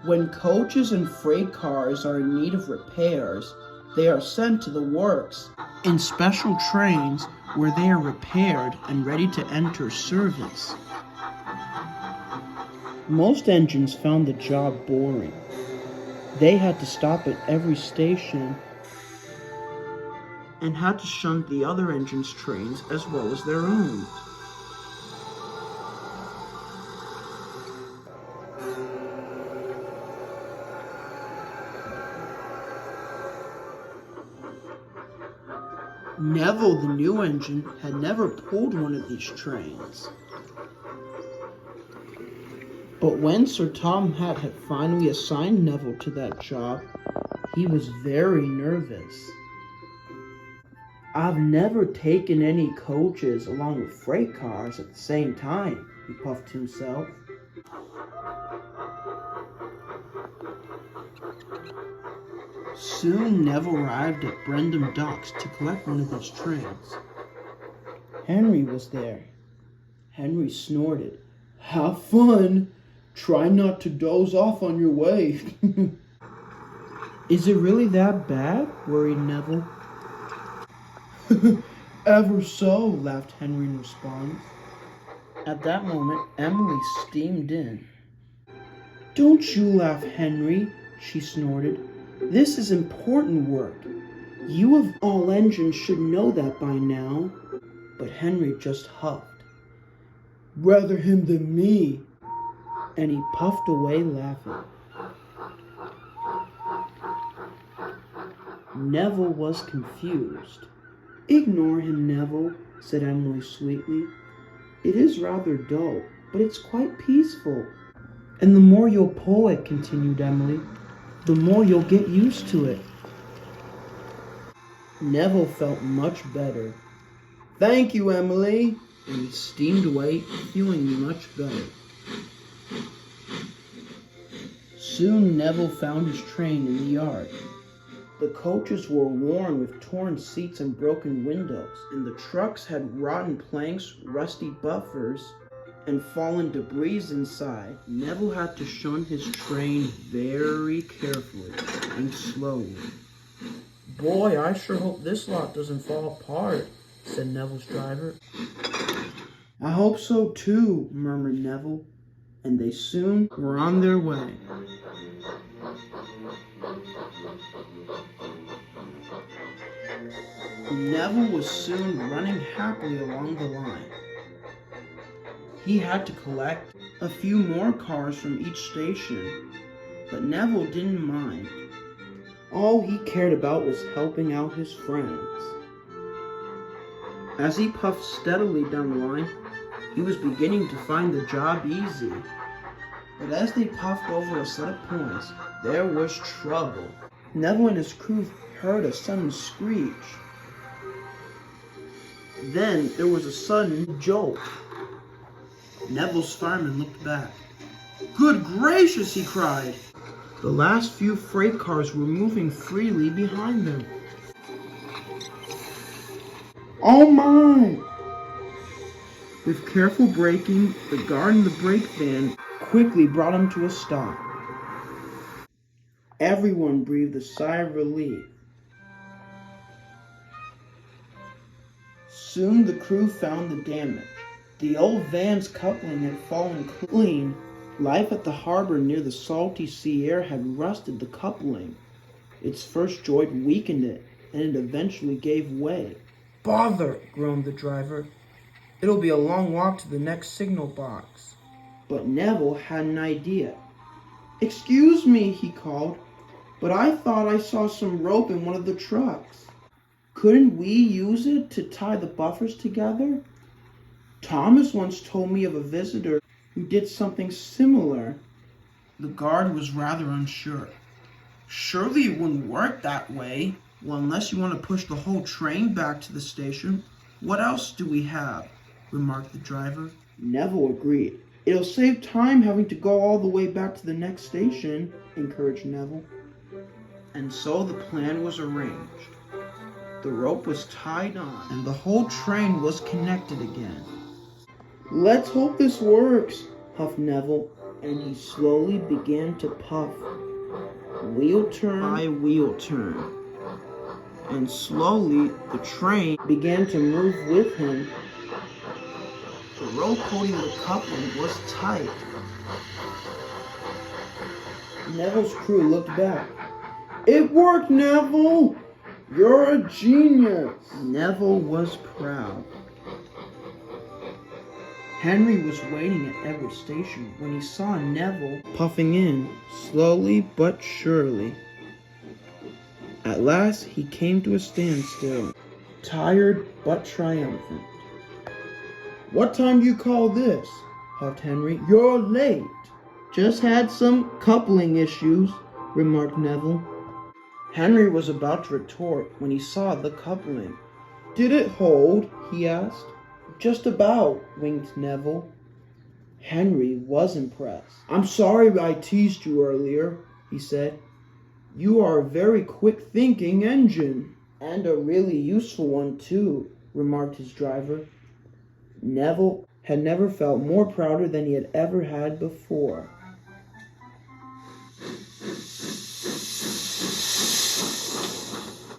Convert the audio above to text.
When coaches and freight cars are in need of repairs, they are sent to the works in special trains where they are repaired and ready to enter service. Most engines found the job boring. They had to stop at every station and had to shunt the other engines' trains as well as their own. Neville, the new engine, had never pulled one of these trains. But when Sir Tom had finally assigned Neville to that job, he was very nervous. "I've never taken any coaches along with freight cars at the same time," he puffed to himself. Soon Neville arrived at Brendam Docks to collect one of these trains. Henry was there. Henry snorted. "Have fun! Try not to doze off on your way." "Is it really that bad?" worried Neville. "Ever so," laughed Henry in response. At that moment, Emily steamed in. "Don't you laugh, Henry," she snorted. "This is important work. You of all engines should know that by now." But Henry just huffed. "Rather him than me." And he puffed away laughing. Neville was confused. "Ignore him, Neville," said Emily sweetly. "It is rather dull, but it's quite peaceful." "And the more you'll pull it," continued Emily, "the more you'll get used to it." Neville felt much better. "Thank you, Emily," and he steamed away, feeling much better. Soon Neville found his train in the yard. The coaches were worn with torn seats and broken windows, and the trucks had rotten planks, rusty buffers, and fallen debris inside. Neville had to shunt his train very carefully and slowly. "Boy, I sure hope this lot doesn't fall apart," said Neville's driver. "I hope so too," murmured Neville, and they soon were on their way. Neville was soon running happily along the line. He had to collect a few more cars from each station, but Neville didn't mind. All he cared about was helping out his friends. As he puffed steadily down the line, he was beginning to find the job easy. But as they puffed over a set of points, there was trouble. Neville and his crew heard a sudden screech. Then there was a sudden jolt. Neville's fireman looked back. "Good gracious!" he cried. The last few freight cars were moving freely behind them. "Oh my!" With careful braking, the guard in the brake van quickly brought him to a stop. Everyone breathed a sigh of relief. Soon the crew found the damage. The old van's coupling had fallen clean. Life at the harbor near the salty sea air had rusted the coupling. Its first joint weakened it, and it eventually gave way. "Bother," groaned the driver. "It'll be a long walk to the next signal box." But Neville had an idea. "Excuse me," he called, "but I thought I saw some rope in one of the trucks. Couldn't we use it to tie the buffers together? Thomas once told me of a visitor who did something similar." The guard was rather unsure. "Surely it wouldn't work that way. Well, unless you want to push the whole train back to the station, what else do we have?" remarked the driver. Neville agreed. "It'll save time having to go all the way back to the next station," encouraged Neville. And so the plan was arranged. The rope was tied on, and the whole train was connected again. "Let's hope this works," puffed Neville, and he slowly began to puff. Wheel turn by wheel turn. And slowly the train began to move with him. The rope holding the coupling was tight. Neville's crew looked back. "It worked, Neville! You're a genius!" Neville was proud. Henry was waiting at every station when he saw Neville puffing in, slowly but surely. At last he came to a standstill, tired but triumphant. "What time do you call this?" huffed Henry. "You're late." "Just had some coupling issues," remarked Neville. Henry was about to retort when he saw the coupling. "Did it hold?" he asked. "Just about," winked Neville. Henry was impressed. "I'm sorry I teased you earlier," he said. "You are a very quick-thinking engine." "And a really useful one, too," remarked his driver. Neville had never felt more prouder than he had ever had before.